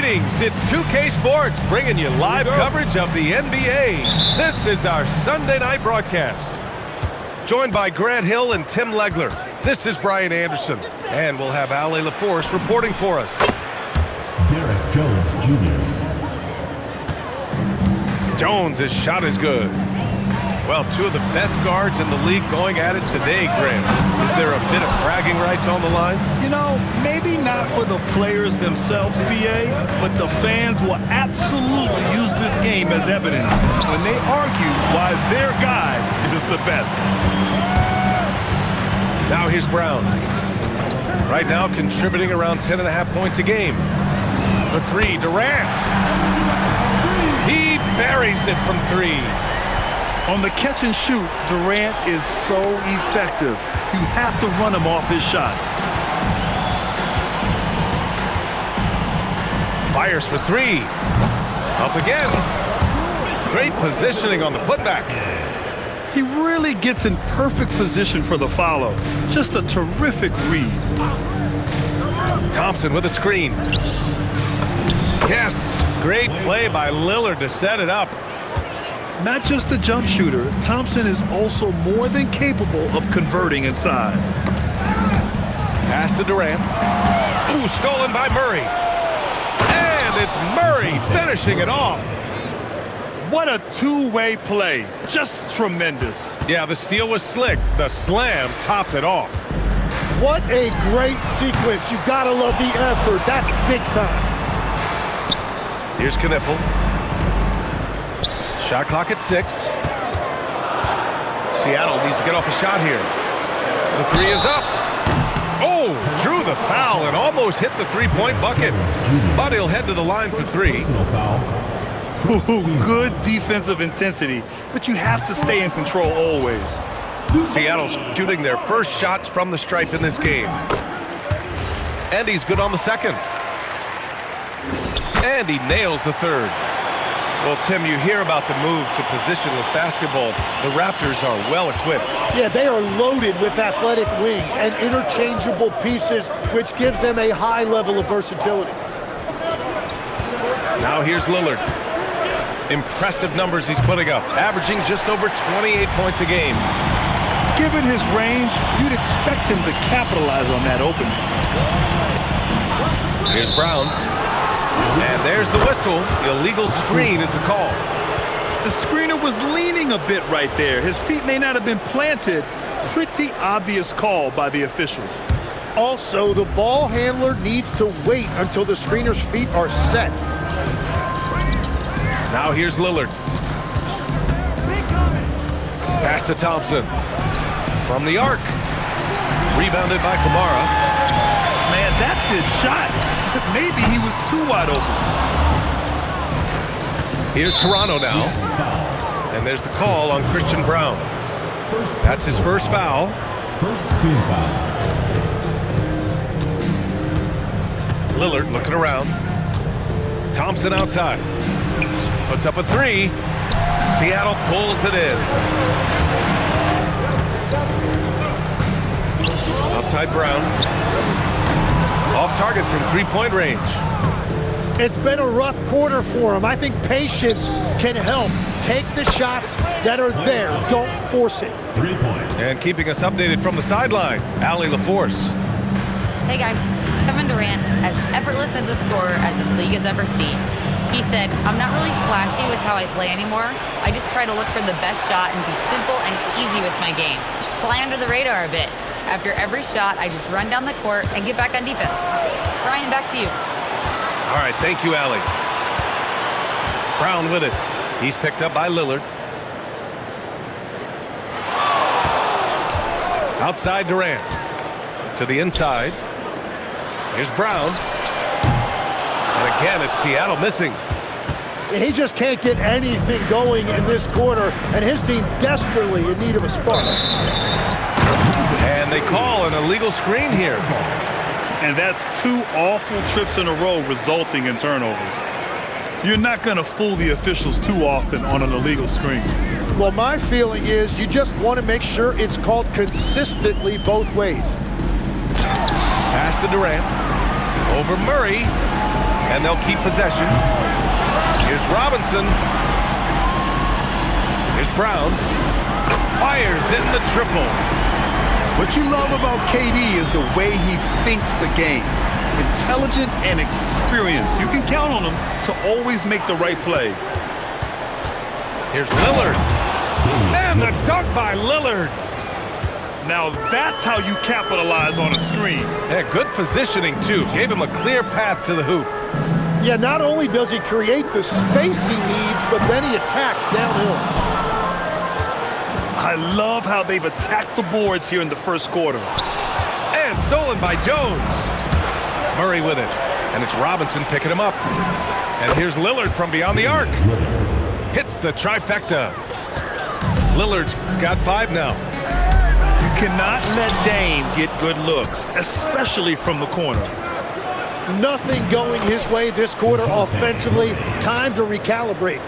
Greetings, it's 2K Sports bringing you live coverage of the NBA. This is our Sunday night broadcast. Joined by Grant Hill and Tim Legler, this is Brian Anderson. And we'll have Allie LaForce reporting for us. Derek Jones Jr. Jones' shot is good. Well, two of the best guards in the league going at it today, Grant. Is there a bit of bragging rights on the line? You know, maybe not for the players themselves, BA, but the fans will absolutely use this game as evidence when they argue why their guy is the best. Now here's Brown. Right now contributing around 10.5 points a game. The three, Durant. He buries it from three. On the catch and shoot, Durant is so effective. You have to run him off his shot. Fires for three. Up again. Great positioning on the putback. He really gets in perfect position for the follow. Just a terrific read. Thompson with a screen. Yes, great play by Lillard to set it up. Not just a jump shooter, Thompson is also more than capable of converting inside. Pass to Durant. Ooh, stolen by Murray. And it's Murray finishing it off. What a two-way play. Just tremendous. Yeah, the steal was slick. The slam topped it off. What a great sequence. You gotta love the effort. That's big time. Here's Knippel. Shot clock at 6. Seattle needs to get off a shot here. The three is up. Oh, drew the foul and almost hit the three-point bucket. But he'll head to the line for three. Ooh, good defensive intensity, but you have to stay in control always. Seattle's shooting their first shots from the stripe in this game. And he's good on the second. And he nails the third. Well, Tim, you hear about the move to positionless basketball. The Raptors are well equipped. Yeah, they are loaded with athletic wings and interchangeable pieces, which gives them a high level of versatility. Now here's Lillard. Impressive numbers he's putting up, averaging just over 28 points a game. Given his range, you'd expect him to capitalize on that opening. Here's Brown. And there's the whistle. Illegal screen is the call. The screener was leaning a bit right there. His feet may not have been planted. Pretty obvious call by the officials. Also, the ball handler needs to wait until the screener's feet are set. Now here's Lillard. Pass to Thompson. From the arc. Rebounded by Kamara. Man, that's his shot. Maybe he was too wide open. Here's Toronto now. And there's the call on Christian Brown. That's his first foul. First team foul. Lillard looking around. Thompson outside. Puts up a three. Seattle pulls it in. Outside Brown. Off target from three-point range. It's been a rough quarter for him. I think patience can help. Take the shots that are there. Don't force it. 3 points. And keeping us updated from the sideline, Allie LaForce. Hey guys, Kevin Durant, as effortless as a scorer as this league has ever seen. He said, I'm not really flashy with how I play anymore. I just try to look for the best shot and be simple and easy with my game. Fly under the radar a bit. After every shot, I just run down the court and get back on defense. Brian, back to you. All right, thank you, Allie. Brown with it. He's picked up by Lillard. Outside Durant. To the inside. Here's Brown. And again, it's Seattle missing. He just can't get anything going in this quarter, and his team desperately in need of a spark. And they call an illegal screen here. And that's 2 awful trips in a row resulting in turnovers. You're not going to fool the officials too often on an illegal screen. Well, my feeling is you just want to make sure it's called consistently both ways. Pass to Durant. Over Murray. and they'll keep possession. Here's Robinson. Here's Brown. Fires in the triple. What you love about KD is the way he thinks the game. Intelligent and experienced. You can count on him to always make the right play. Here's Lillard. And the dunk by Lillard. Now that's how you capitalize on a screen. Yeah, good positioning, too. Gave him a clear path to the hoop. Yeah, not only does he create the space he needs, but then he attacks downhill. I love how they've attacked the boards here in the first quarter. And stolen by Jones. Murray with it. And it's Robinson picking him up. And here's Lillard from beyond the arc. Hits the trifecta. Lillard's got 5 now. You cannot let Dame get good looks, especially from the corner. Nothing going his way this quarter offensively. Time to recalibrate.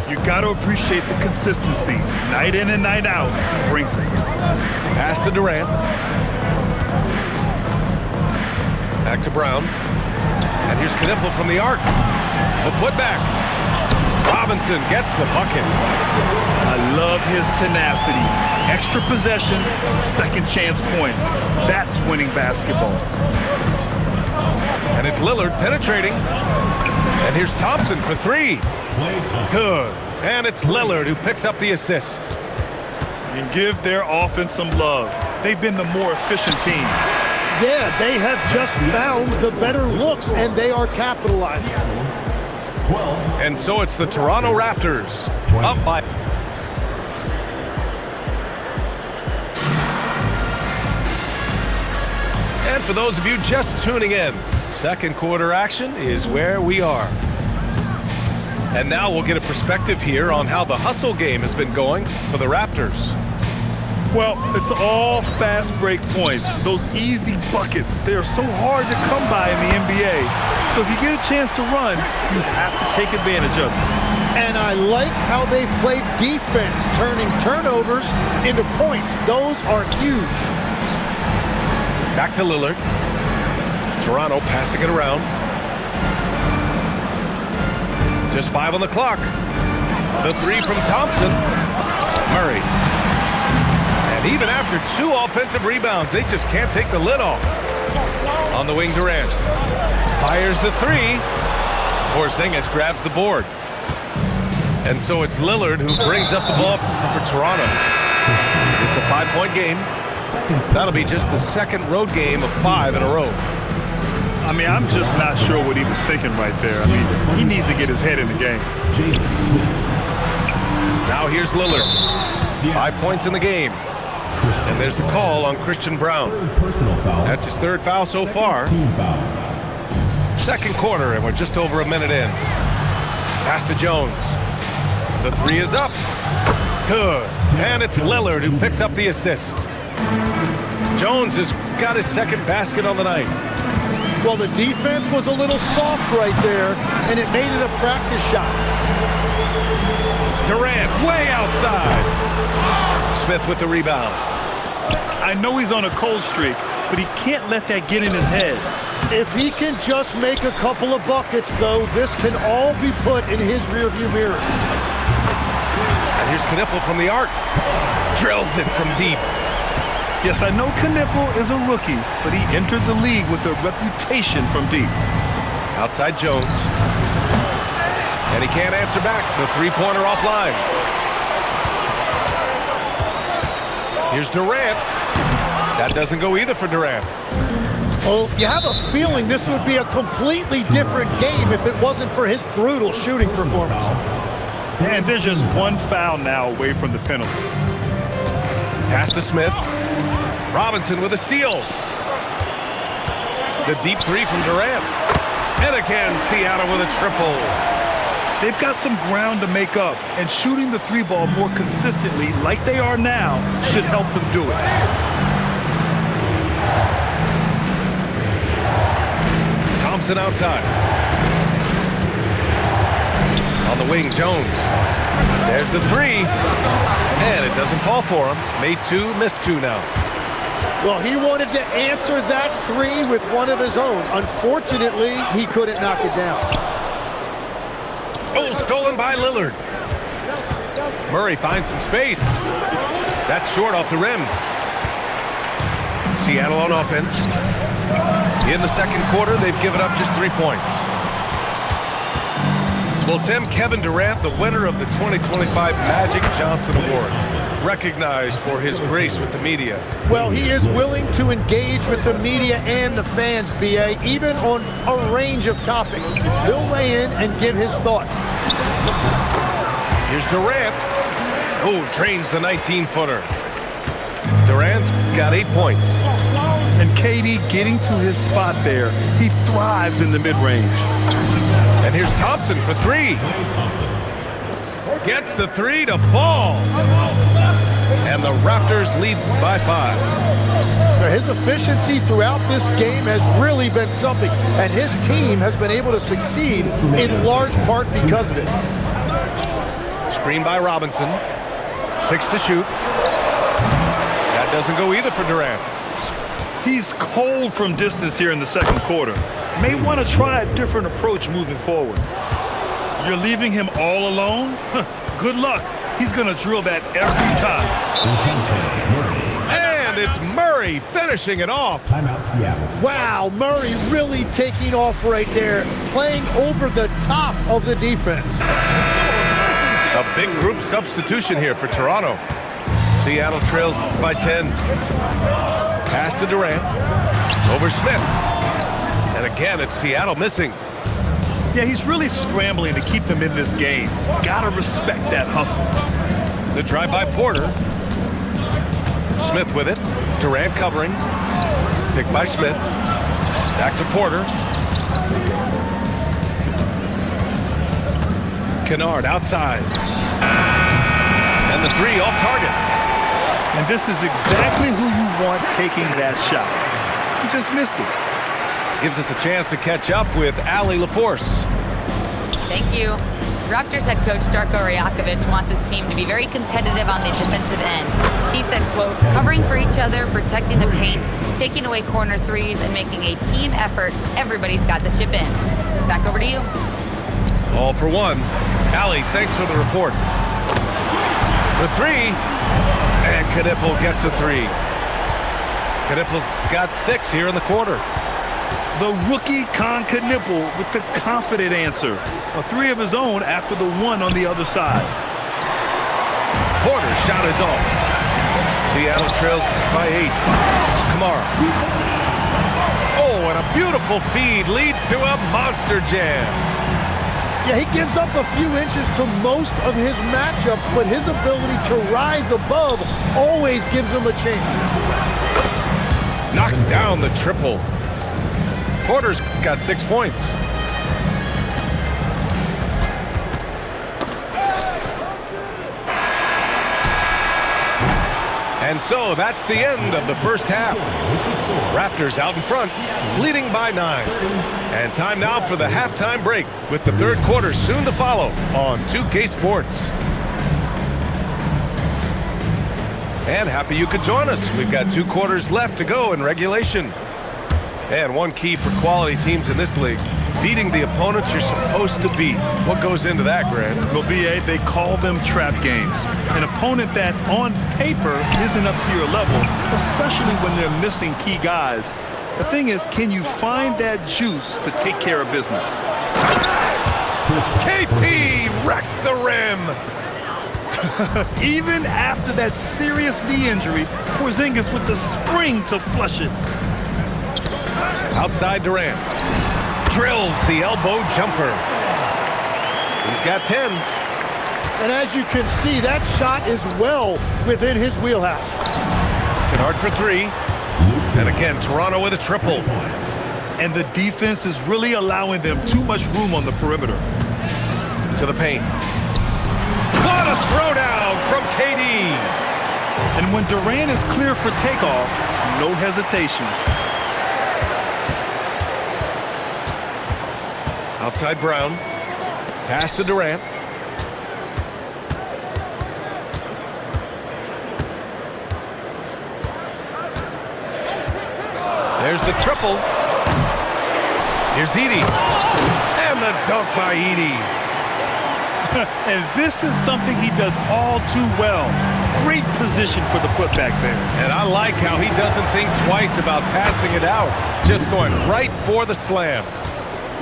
You got to appreciate the consistency. Night in and night out, he brings it. Pass to Durant. Back to Brown. And here's Knipple from the arc. The putback. Robinson gets the bucket. I love his tenacity. Extra possessions, second chance points. That's winning basketball. And it's Lillard penetrating. And here's Thompson for 3. Good. And it's Lillard who picks up the assist. And give their offense some love. They've been the more efficient team. Yeah, they have just found the better looks, and they are capitalizing. And so it's the Toronto Raptors up by... And for those of you just tuning in, second quarter action is where we are. And now we'll get a perspective here on how the hustle game has been going for the Raptors. Well, it's all fast break points. Those easy buckets, they are so hard to come by in the NBA. So if you get a chance to run, you have to take advantage of it. And I like how they've played defense, turning turnovers into points. Those are huge. Back to Lillard. Toronto passing it around. Just 5 on the clock. The 3 from Thompson. Murray. And even after 2 offensive rebounds, they just can't take the lid off. On the wing, Durant. Fires the 3. Porzingis grabs the board. And so it's Lillard who brings up the ball for Toronto. It's a 5-point game. That'll be just the second road game of 5 in a row. I mean, I'm just not sure what he was thinking right there. I mean, he needs to get his head in the game. Now here's Lillard. 5 points in the game. And there's the call on Christian Brown. That's his 3rd foul so far. Second quarter, and we're just over a minute in. Pass to Jones. The 3 is up. Good. And it's Lillard who picks up the assist. Jones has got his 2nd basket on the night. Well, the defense was a little soft right there, and it made it a practice shot. Durant way outside. Smith with the rebound. I know he's on a cold streak, but he can't let that get in his head. If he can just make a couple of buckets, though, this can all be put in his rearview mirror. And here's Knipple from the arc. Drills it from deep. Yes, I know Knipple is a rookie, but he entered the league with a reputation from deep. Outside Jones. And he can't answer back. The 3-pointer offline. Here's Durant. That doesn't go either for Durant. Well, you have a feeling this would be a completely different game if it wasn't for his brutal shooting performance. And there's just 1 foul now away from the penalty. Pass to Smith. Robinson with a steal. The deep 3 from Durant. And again, Seattle with a triple. They've got some ground to make up, and shooting the 3-ball more consistently like they are now should help them do it. Thompson outside. On the wing, Jones. There's the 3. And it doesn't fall for him. Made 2, missed 2 now. Well, he wanted to answer that three with one of his own. Unfortunately, he couldn't knock it down. Oh, stolen by Lillard. Murray finds some space. That's short off the rim. Seattle on offense. In the second quarter, they've given up just 3 points. Well, Tim, Kevin Durant, the winner of the 2025 Magic Johnson Award, recognized for his grace with the media. Well, he is willing to engage with the media and the fans, B.A., even on a range of topics. He'll weigh in and give his thoughts. Here's Durant. Oh, drains the 19-footer. Durant's got 8 points. And KD getting to his spot there. He thrives in the mid-range. And here's Thompson for three. Gets the three to fall. And the Raptors lead by 5. Now, his efficiency throughout this game has really been something, and his team has been able to succeed in large part because of it. Screen by Robinson. 6 to shoot. That doesn't go either for Durant. He's cold from distance here in the second quarter. May want to try a different approach moving forward. You're leaving him all alone? Good luck. He's going to drill that every time. And it's Murray finishing it off. Timeout Seattle. Wow, Murray really taking off right there, playing over the top of the defense. A big group substitution here for Toronto. Seattle trails by 10. Pass to Durant. Over Smith. And again, it's Seattle missing. Yeah, he's really scrambling to keep them in this game. Gotta respect that hustle. The drive by Porter. Smith with it. Durant covering. Picked by Smith. Back to Porter. Kennard outside. And the three off target. And this is exactly who you want taking that shot. He just missed it. Gives us a chance to catch up with Allie LaForce. Thank you. Raptors head coach Darko Rajakovic wants his team to be very competitive on the defensive end. He said, quote, covering for each other, protecting the paint, taking away corner threes, and making a team effort. Everybody's got to chip in. Back over to you. All for one. Allie, thanks for the report. For three, and Knipple gets a three. Knipple's got 6 here in the quarter. The rookie Con Knipple with the confident answer. A three of his own after the one on the other side. Porter's shot is off. Seattle trails by 8. Kamara. Oh, and a beautiful feed leads to a monster jam. Yeah, he gives up a few inches to most of his matchups, but his ability to rise above always gives him a chance. Knocks down the triple. Porter's got 6 points. And so that's the end of the first half. Raptors out in front, leading by 9. And time now for the halftime break, with the third quarter soon to follow on 2K Sports. And happy you could join us. We've got 2 quarters left to go in regulation. And one key for quality teams in this league, beating the opponents you're supposed to beat. What goes into that, Grant? Well, BA, they call them trap games. An opponent that on paper isn't up to your level, especially when they're missing key guys. The thing is, can you find that juice to take care of business? KP wrecks the rim. Even after that serious knee injury, Porzingis with the spring to flush it. Outside Durant. Drills the elbow jumper. He's got 10. And as you can see, that shot is well within his wheelhouse. Kennard for 3. And again, Toronto with a triple. And the defense is really allowing them too much room on the perimeter. To the paint. What a throwdown from KD. And when Durant is clear for takeoff, no hesitation. Outside Brown. Pass to Durant. Here's the triple. Here's Edey. And the dunk by Edey. And this is something he does all too well. Great position for the putback there. And I like how he doesn't think twice about passing it out. Just going right for the slam.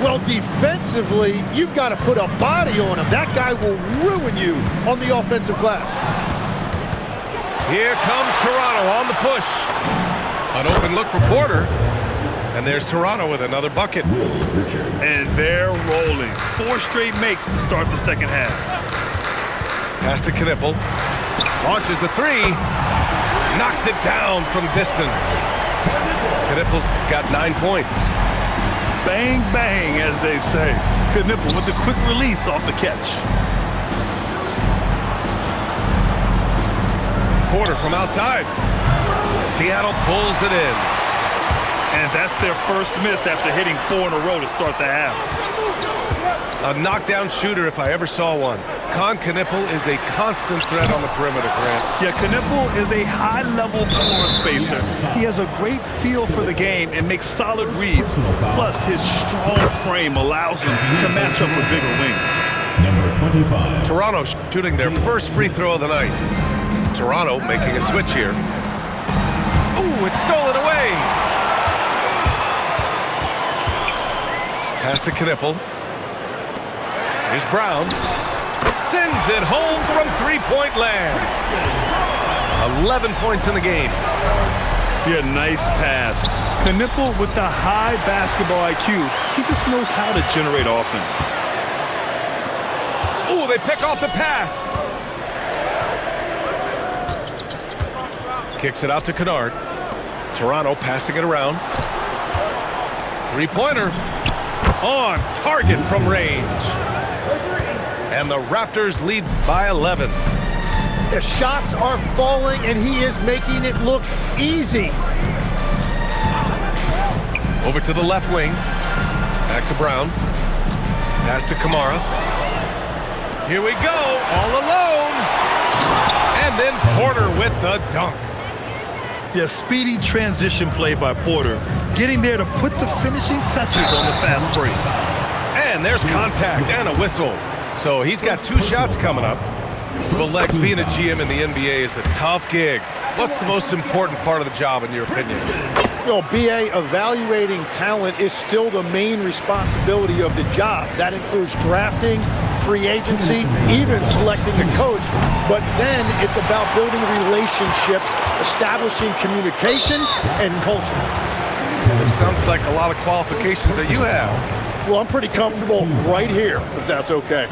Well, defensively, you've got to put a body on him. That guy will ruin you on the offensive glass. Here comes Toronto on the push. An open look for Porter. And there's Toronto with another bucket. And they're rolling. 4 straight makes to start the second half. Pass to Knipple. Launches a 3. Knocks it down from distance. Knipple's got 9 points. Bang, bang, as they say. Knipple with the quick release off the catch. Porter from outside. Seattle pulls it in. And that's their first miss after hitting 4 in a row to start the half. A knockdown shooter if I ever saw one. Con Knipple is a constant threat on the perimeter, Grant. Yeah, Knipple is a high-level floor spacer. He has a great feel for the game and makes solid reads. Plus, his strong frame allows him to match up with bigger wings. Number 25. Toronto shooting their first free throw of the night. Toronto making a switch here. Ooh, it's stolen away. Pass to Knipple. Here's Brown. Sends it home from three-point land. 11 points in the game. Yeah, nice pass. Knipple with the high basketball IQ. He just knows how to generate offense. Ooh, they pick off the pass. Kicks it out to Kennard. Toronto passing it around. Three-pointer. On target from range. And the Raptors lead by 11. The shots are falling, and he is making it look easy. Over to the left wing. Back to Brown. Pass to Kamara. Here we go, all alone. And then Porter with the dunk. Yeah, speedy transition play by Porter. Getting there to put the finishing touches on the fast break. And there's contact and a whistle. So he's got 2 shots coming up. Well, Lex, being a GM in the NBA is a tough gig. What's the most important part of the job, in your opinion? Well, BA, evaluating talent is still the main responsibility of the job. That includes drafting, free agency, even selecting a coach. But then it's about building relationships, establishing communication, and culture. It sounds like a lot of qualifications that you have. Well, I'm pretty comfortable right here, if that's okay.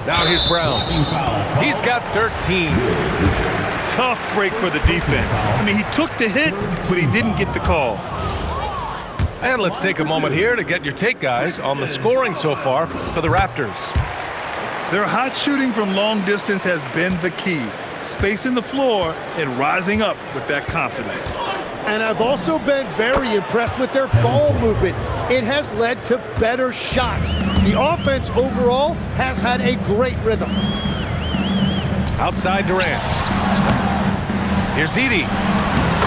Now here's Brown. He's got 13. Tough break for the defense. I mean, he took the hit, but he didn't get the call. And let's take a moment here to get your take, guys, on the scoring so far for the Raptors. Their hot shooting from long distance has been the key. Spacing the floor and rising up with that confidence. And I've also been very impressed with their ball movement. It has led to better shots. The offense overall has had a great rhythm. Outside Durant. Here's Edey.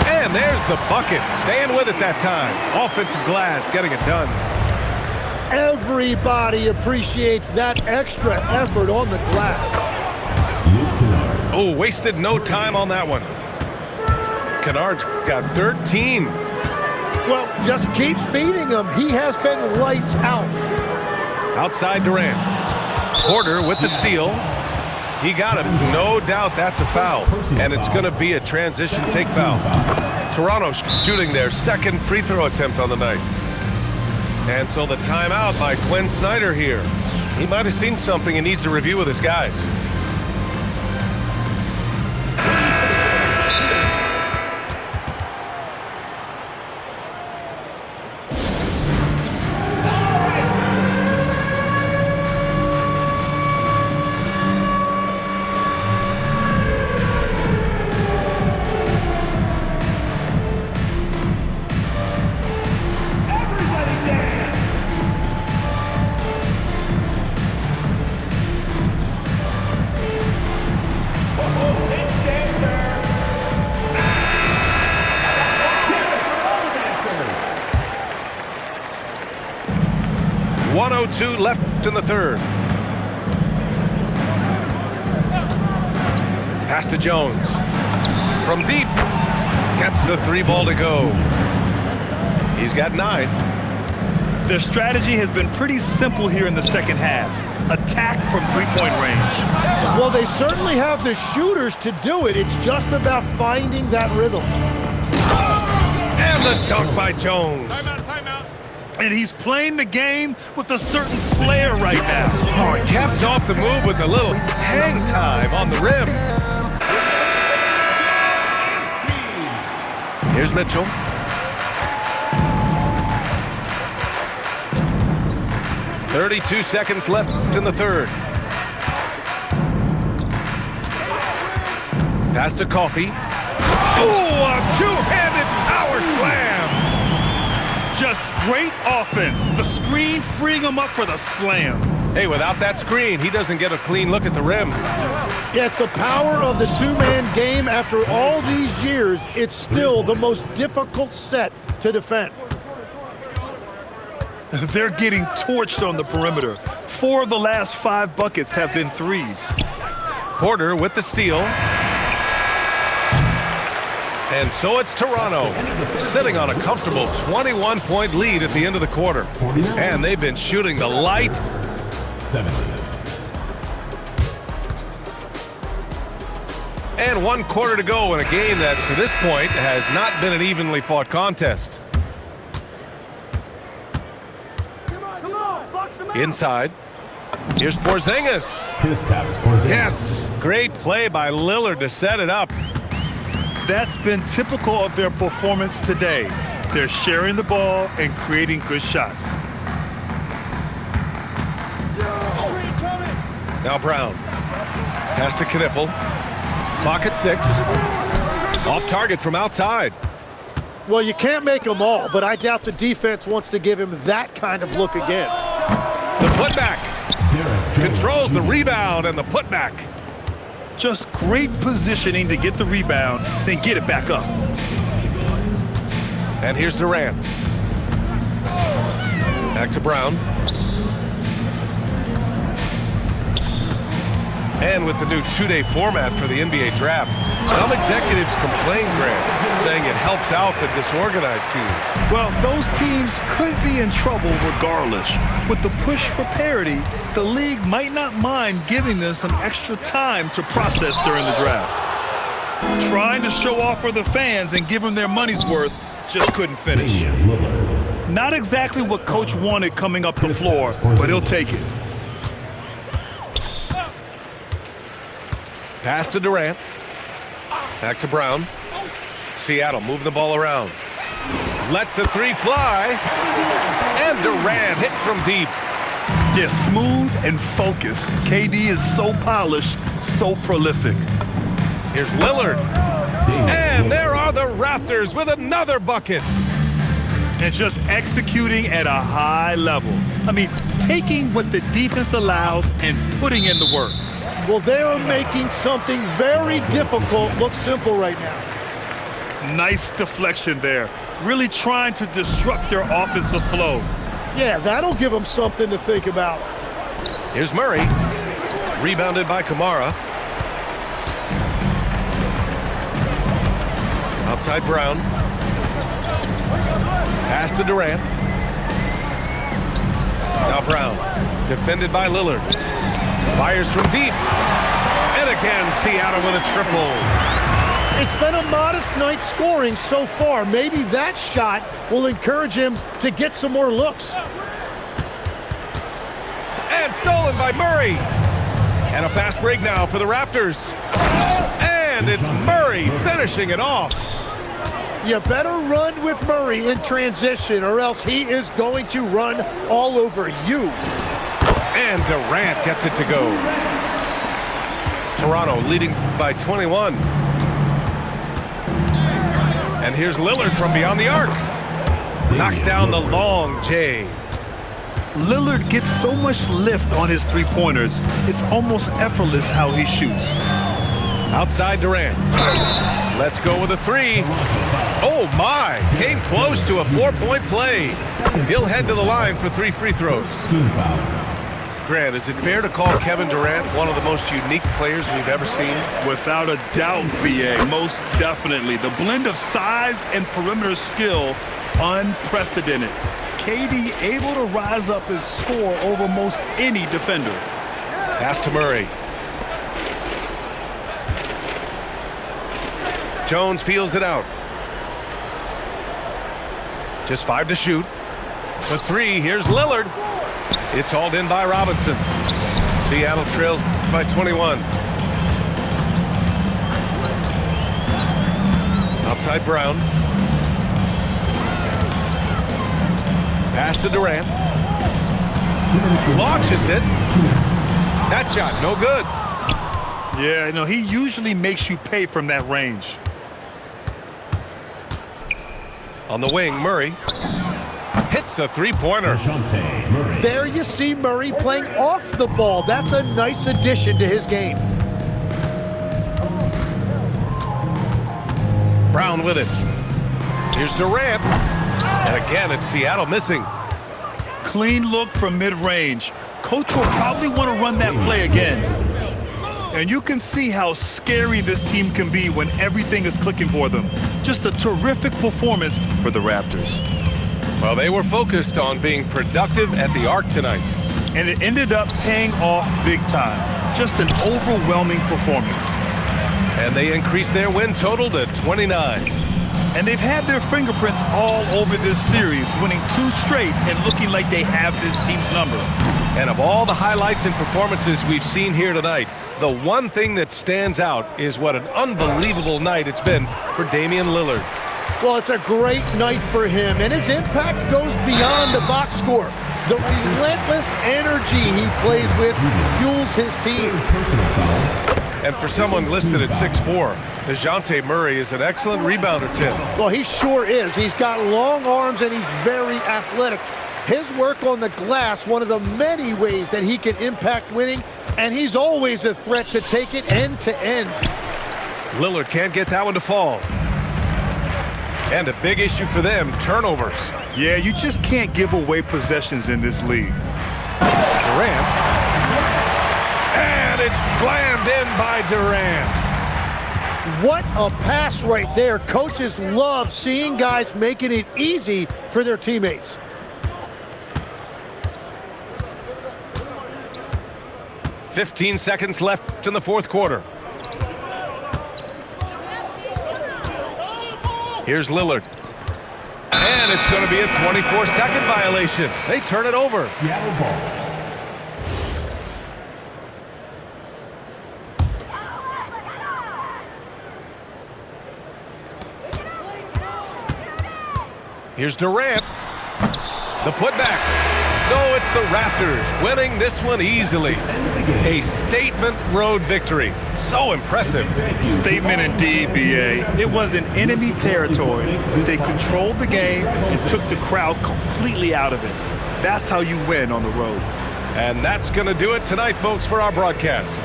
And there's the bucket. Staying with it that time. Offensive glass, getting it done. Everybody appreciates that extra effort on the glass. Oh, wasted no time on that one. Kennard's got 13. Well, just keep feeding him. He has been lights out. Outside Durant. Porter with the steal. He got him. No doubt that's a foul. And it's going to be a transition take foul. Toronto shooting their second free throw attempt on the night. And so the timeout by Quinn Snyder here. He might have seen something and needs to review with his guys. 1:02 left in the third. Pass to Jones. From deep. Gets the 3 ball to go. He's got 9. Their strategy has been pretty simple here in the second half. Attack from three-point range. Well, they certainly have the shooters to do it. It's just about finding that rhythm. And the dunk by Jones. Timeout. And he's playing the game with a certain flair right now. Oh, he caps off the move with a little hang time on the rim. Here's Mitchell. .32 seconds left in the third. Pass to Coffey. Oh, a two-handed power slam. Just great offense. The screen freeing him up for the slam. Hey, without that screen, he doesn't get a clean look at the rim. Yeah, it's the power of the two-man game. After all these years, it's still the most difficult set to defend. They're getting torched on the perimeter. 4 of the last 5 buckets have been threes. Porter with the steal. And so it's Toronto, sitting on a comfortable 21-point lead at the end of the quarter. And they've been shooting the light. 7. And 1 quarter to go in a game that, to this point, has not been an evenly fought contest. Inside. Here's Porzingis. Yes, great play by Lillard to set it up. That's been typical of their performance today. They're sharing the ball and creating good shots. Now Brown. Pass to Knipple. Clock at 6. Off target from outside. Well, you can't make them all, but I doubt the defense wants to give him that kind of look again. The putback. Controls the rebound and the putback. Just great positioning to get the rebound, then get it back up. And here's Durant. Back to Brown. And with the new 2-day format for the NBA draft, some executives complain, Grant, saying it helps out the disorganized teams. Well, those teams could be in trouble regardless. With the push for parity, the league might not mind giving them some extra time to process during the draft. Trying to show off for the fans and give them their money's worth, just couldn't finish. Not exactly what Coach wanted coming up the floor, but he'll take it. Pass to Durant. Back to Brown. Seattle moving the ball around. Lets the 3 fly. And Durant hits from deep. Yeah, smooth and focused. KD is so polished, so prolific. Here's Lillard. And there are the Raptors with another bucket. And just executing at a high level. I mean, taking what the defense allows and putting in the work. Well, they are making something very difficult look simple right now. Nice deflection there. Really trying to disrupt their offensive flow. Yeah, that'll give them something to think about. Here's Murray. Rebounded by Kamara. Outside Brown. Pass to Durant. Now Brown. Defended by Lillard. Fires from deep. And again, Seattle with a triple. It's been a modest night scoring so far. Maybe that shot will encourage him to get some more looks. And stolen by Murray. And a fast break now for the Raptors. And it's Murray finishing it off. You better run with Murray in transition or else he is going to run all over you. And Durant gets it to go. Toronto leading by 21. And here's Lillard from beyond the arc. Knocks down the long J. Lillard gets so much lift on his three-pointers, it's almost effortless how he shoots. Outside Durant. Let's go with a three. Oh, my. Came close to a 4-point play. He'll head to the line for 3 free throws. Grant, is it fair to call Kevin Durant one of the most unique players we've ever seen? Without a doubt, BA, most definitely. The blend of size and perimeter skill, unprecedented. KD able to rise up his score over most any defender. Pass to Murray. Jones feels it out. Just 5 to shoot. For 3, here's Lillard. It's hauled in by Robinson. Seattle trails by 21. Outside Brown. Pass to Durant. Launches it. That shot, no good. Yeah, no, he usually makes you pay from that range. On the wing, Murray hits a three-pointer. There you see Murray playing off the ball. That's a nice addition to his game. Brown with it. Here's Durant. And again, it's Seattle missing. Clean look from mid-range. Coach will probably want to run that play again. And you can see how scary this team can be when everything is clicking for them. Just a terrific performance for the Raptors. Well, they were focused on being productive at the arc tonight. And it ended up paying off big time. Just an overwhelming performance. And they increased their win total to 29. And they've had their fingerprints all over this series, winning 2 straight and looking like they have this team's number. And of all the highlights and performances we've seen here tonight, the one thing that stands out is what an unbelievable night it's been for Damian Lillard. Well, it's a great night for him, and his impact goes beyond the box score. The relentless energy he plays with fuels his team. And for someone listed at 6'4", DeJounte Murray is an excellent rebounder, Tim. Well, he sure is. He's got long arms, and he's very athletic. His work on the glass, one of the many ways that he can impact winning, and he's always a threat to take it end to end. Lillard can't get that one to fall. And a big issue for them, turnovers. Yeah, you just can't give away possessions in this league. Durant. And it's slammed in by Durant. What a pass right there. Coaches love seeing guys making it easy for their teammates. "15 seconds left in the fourth quarter. Here's Lillard. And it's going to be a 24-second violation. They turn it over. Seattle ball. Here's Durant. The putback. So it's the Raptors winning this one easily. A statement road victory. So impressive. Statement indeed, BA. It was in enemy territory. They controlled the game and took the crowd completely out of it. That's how you win on the road. And that's going to do it tonight, folks, for our broadcast.